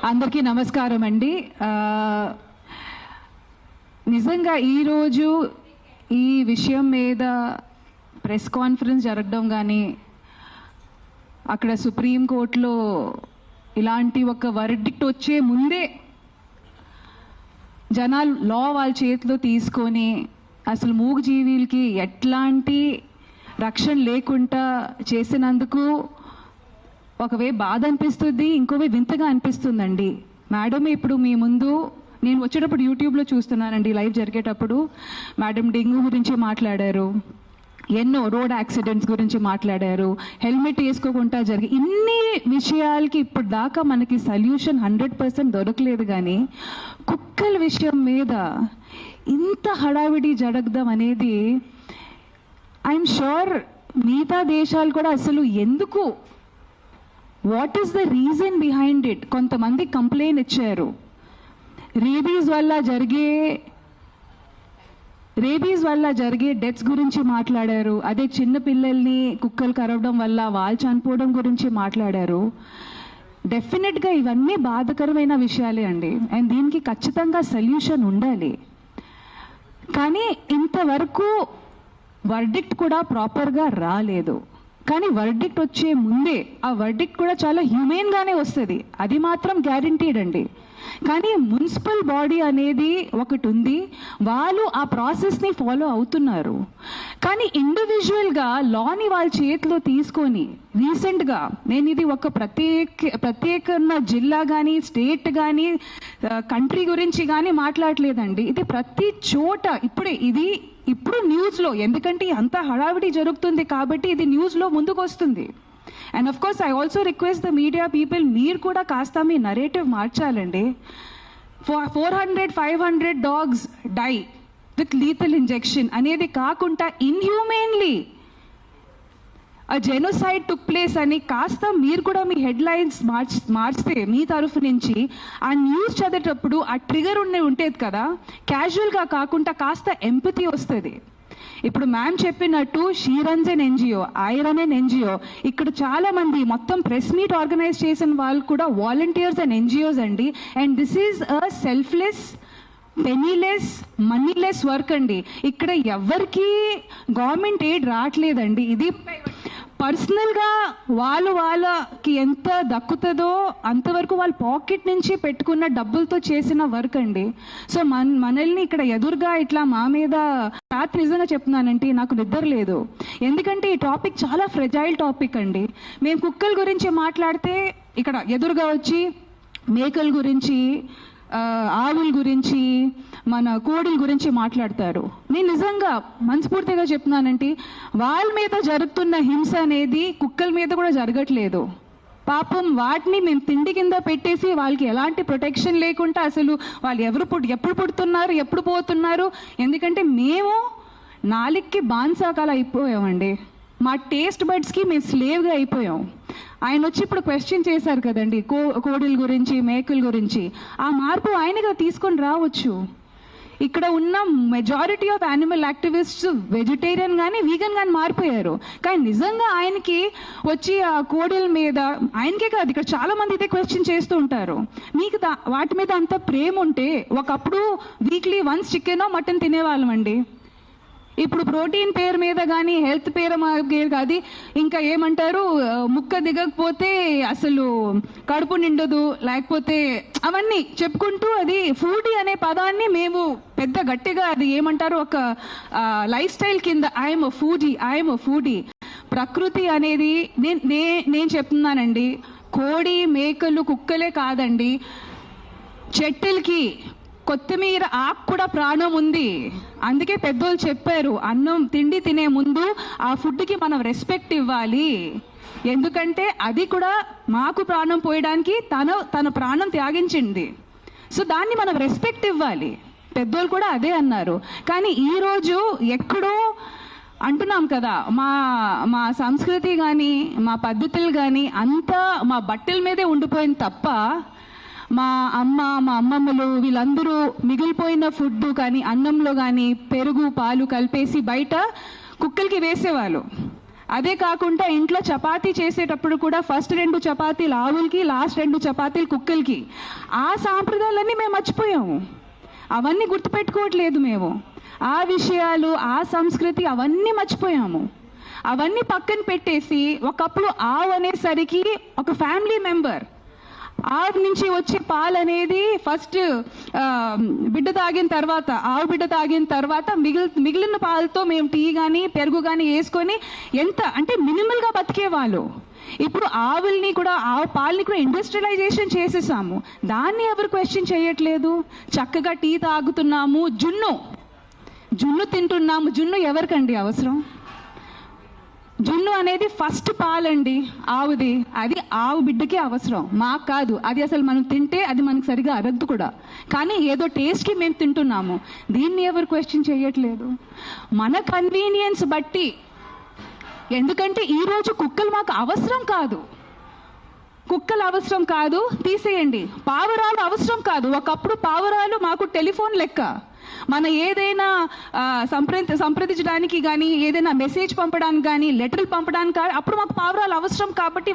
అందరికీ నమస్కారం అండి. నిజంగా ఈరోజు ఈ విషయం మీద ప్రెస్ కాన్ఫరెన్స్ జరగడం కానీ అక్కడ సుప్రీంకోర్టులో ఇలాంటి ఒక వర్డిక్ట్ వచ్చే ముందే జనాలు లా వాళ్ళ చేతిలో తీసుకొని అసలు మూగజీవులకి ఎట్లాంటి రక్షణ లేకుండా చేసినందుకు ఒకవే బాధ అనిపిస్తుంది, ఇంకోవే వింతగా అనిపిస్తుందండి. మేడం ఇప్పుడు మీ ముందు నేను వచ్చేటప్పుడు యూట్యూబ్లో చూస్తున్నానండి, లైవ్ జరిగేటప్పుడు మేడం డెంగ్యూ గురించి మాట్లాడారు, ఎన్నో రోడ్ యాక్సిడెంట్స్ గురించి మాట్లాడారు, హెల్మెట్ వేసుకోకుండా జరిగే ఇన్ని విషయాలకి ఇప్పుడు దాకా మనకి సొల్యూషన్ 100% దొరకలేదు. కానీ కుక్కల విషయం మీద ఇంత హడావిడి జరగడం అనేది ఐఎమ్ షూర్ మిగతా దేశాలు కూడా అసలు ఎందుకు, what is the reason behind it, కొంతమంది కంప్లైంట్ ఇచ్చారు. రేబీస్ వల్ల జరిగే డెత్స్ గురించి మాట్లాడారు. అదే చిన్న పిల్లల్ని కుక్కలు కరవడం వల్ల వాళ్ళు చనిపోవడం గురించి మాట్లాడారు. డెఫినెట్గా ఇవన్నీ బాధకరమైన విషయాలే అండి, అండ్ దీనికి ఖచ్చితంగా సొల్యూషన్ ఉండాలి. కానీ ఇంతవరకు వర్డిక్ట్ కూడా ప్రాపర్గా రాలేదు. కానీ వర్డిక్ట్ వచ్చే ముందే ఆ వర్డిక్ట్ కూడా చాలా హ్యూమెన్గానే వస్తుంది, అది మాత్రం గ్యారంటీడ్ అండి. కానీ మున్సిపల్ బాడీ అనేది ఒకటి ఉంది, వాళ్ళు ఆ ప్రాసెస్ని ఫాలో అవుతున్నారు. కానీ ఇండివిజువల్గా లాని వాళ్ళ చేతిలో తీసుకొని రీసెంట్గా నేను ఇది ఒక ప్రత్యేక జిల్లా కానీ స్టేట్ కానీ కంట్రీ గురించి కానీ మాట్లాడలేదండి. ఇది ప్రతి చోట ఇప్పుడు న్యూస్లో, ఎందుకంటే అంత హడావిడి జరుగుతుంది కాబట్టి ఇది న్యూస్లో ముందుకు వస్తుంది. And of course I also request the media people, మీరు కూడా కాస్త మీ నరేటివ్ మార్చాలండి. 400-500 dogs die with lethal injection అనేది కాకుండా ఇన్హ్యూమెన్లీ ఆ జెనోసైడ్ టుక్ ప్లేస్ అని కాస్త మీరు కూడా మీ హెడ్లైన్స్ మార్చితే మీ తరఫు నుంచి ఆ న్యూస్ చదివేటప్పుడు ఆ ట్రిగర్ ఉండేది కదా, క్యాజువల్గా కాకుండా కాస్త ఎంపతి వస్తుంది. ఇప్పుడు మ్యామ్ చెప్పినట్టు she runs an NGO, I run an NGO. ఇక్కడ చాలా మంది మొత్తం ప్రెస్ మీట్ ఆర్గనైజ్ చేసిన వాళ్ళు కూడా వాలంటీర్స్ అండ్ ఎన్జిఓస్ అండి. And this is a selfless, పెనీలెస్, మనీలెస్ work అండి. ఇక్కడ ఎవరికి గవర్నమెంట్ ఎయిడ్ రావట్లేదండి. ఇది పర్సనల్గా వాళ్ళకి ఎంత దక్కుతుందో అంతవరకు వాళ్ళ పాకెట్ నుంచి పెట్టుకున్న డబ్బులతో చేసిన వర్క్ అండి. సో మనల్ని ఇక్కడ ఎదురుగా ఇట్లా మా మీద రాత్రి నిజంగా చెప్తున్నానంటే నాకు నిద్ర లేదు, ఎందుకంటే ఈ టాపిక్ చాలా ఫ్రెజైల్ టాపిక్ అండి. మేము కుక్కల గురించి మాట్లాడితే ఇక్కడ ఎదురుగా వచ్చి మేకల గురించి, ఆవుల గురించి, మన కోడిల గురించి మాట్లాడతారు. నేను నిజంగా మనస్ఫూర్తిగా చెప్తున్నానంటే వాళ్ళ మీద జరుగుతున్న హింస అనేది కుక్కల మీద కూడా జరగట్లేదు. పాపం వాటిని మేము తిండి కింద పెట్టేసి వాళ్ళకి ఎలాంటి ప్రొటెక్షన్ లేకుండా అసలు వాళ్ళు ఎప్పుడు పుడుతున్నారు, ఎప్పుడు పోతున్నారు. ఎందుకంటే మేము నాలుగుకి బాన్సాకాలు అయిపోయామండి, మా టేస్ట్ బడ్స్కి మేము స్లేవ్గా అయిపోయాం. ఆయన వచ్చి ఇప్పుడు క్వశ్చన్ చేశారు కదండి కోడిల గురించి, మేకల గురించి. ఆ మార్పు ఆయనగా తీసుకొని రావచ్చు. ఇక్కడ ఉన్న majority of animal activists vegetarian కానీ వీగన్ కానీ మారిపోయారు. కానీ నిజంగా ఆయనకి వచ్చి ఆ కోడిల మీద, ఆయనకే కాదు ఇక్కడ చాలా మంది ఇదే క్వశ్చన్ చేస్తూ ఉంటారు, మీకు వాటి మీద అంత ప్రేమ ఉంటే ఒకప్పుడు వీక్లీ వన్స్ చికెనో మటన్ తినేవాళ్ళం అండి. ఇప్పుడు ప్రోటీన్ పేరు మీద కానీ హెల్త్ పేరు కాదు, ఇంకా ఏమంటారు, ముక్క దిగకపోతే అసలు కడుపు నిండదు, లేకపోతే అవన్నీ చెప్పుకుంటూ అది ఫుడీ అనే పదాన్ని మేము పెద్ద గట్టిగా అది ఏమంటారు ఒక లైఫ్ స్టైల్ కింద ఐఎమ్ అ ఫుడీ. ప్రకృతి అనేది నేను చెప్తున్నానండి, కోడి, మేకలు, కుక్కలే కాదండి, చెట్టులకి కొత్తిమీర ఆకు కూడా ప్రాణం ఉంది. అందుకే పెద్దోళ్ళు చెప్పారు, అన్నం తిండి తినే ముందు ఆ ఫుడ్కి మనం రెస్పెక్ట్ ఇవ్వాలి, ఎందుకంటే అది కూడా మాకు ప్రాణం పోయడానికి తన ప్రాణం త్యాగించింది. సో దాన్ని మనం రెస్పెక్ట్ ఇవ్వాలి. పెద్దోళ్ళు కూడా అదే అన్నారు. కానీ ఈరోజు ఎక్కడో అంటున్నాం కదా, మా సంస్కృతి కానీ మా పద్ధతులు కానీ అంతా మా బట్టల మీదే ఉండిపోయింది తప్ప మా అమ్మమ్మలు వీళ్ళందరూ మిగిలిపోయిన ఫుడ్ కానీ అన్నంలో కానీ పెరుగు, పాలు కలిపేసి బయట కుక్కలకి వేసేవాళ్ళు. అదే కాకుండా ఇంట్లో చపాతీ చేసేటప్పుడు కూడా ఫస్ట్ 2 చపాతీలు ఆవులకి, లాస్ట్ 2 చపాతీలు కుక్కలకి. ఆ సాంప్రదాయాలన్నీ మేము మర్చిపోయాము. అవన్నీ గుర్తుపెట్టుకోవట్లేదు మేము. ఆ విషయాలు, ఆ సంస్కృతి అవన్నీ మర్చిపోయాము. అవన్నీ పక్కన పెట్టేసి ఒకప్పుడు ఆవు అనేసరికి ఒక ఫ్యామిలీ మెంబర్. ఆవు నుంచి వచ్చే పాలు అనేది ఫస్ట్ బిడ్డ తాగిన తర్వాత, ఆవు బిడ్డ తాగిన తర్వాత మిగిలిన పాలతో మేము టీ కానీ పెరుగు కానీ వేసుకొని ఎంత అంటే మినిమల్గా బతికేవాళ్ళు. ఇప్పుడు ఆవుల్ని కూడా, ఆవు పాలని కూడా ఇండస్ట్రియలైజేషన్ చేసేసాము. దాన్ని ఎవరు క్వశ్చన్ చేయట్లేదు. చక్కగా టీ తాగుతున్నాము, జున్ను తింటున్నాము. జున్ను ఎవరికండి అవసరం? జున్ను అనేది ఫస్ట్ పాలండి ఆవుది. అది ఆవు బిడ్డకే అవసరం, మాకు కాదు. అది అసలు మనం తింటే అది మనకు సరిగా అరగదు కూడా. కానీ ఏదో టేస్ట్కి మేము తింటున్నాము. దీన్ని ఎవరు క్వశ్చన్ చేయట్లేదు. మన కన్వీనియన్స్ బట్టి, ఎందుకంటే ఈరోజు కుక్కలు మాకు అవసరం కాదు. కుక్కలు అవసరం కాదు, తీసేయండి. పావురాలు అవసరం కాదు. ఒకప్పుడు పావురాలు మాకు టెలిఫోన్ లెక్క. మన ఏదైనా సంప్రదించడానికి కానీ, ఏదైనా మెసేజ్ పంపడానికి కానీ, లెటర్లు పంపడానికి కానీ అప్పుడు మాకు పావురాలు అవసరం. కాబట్టి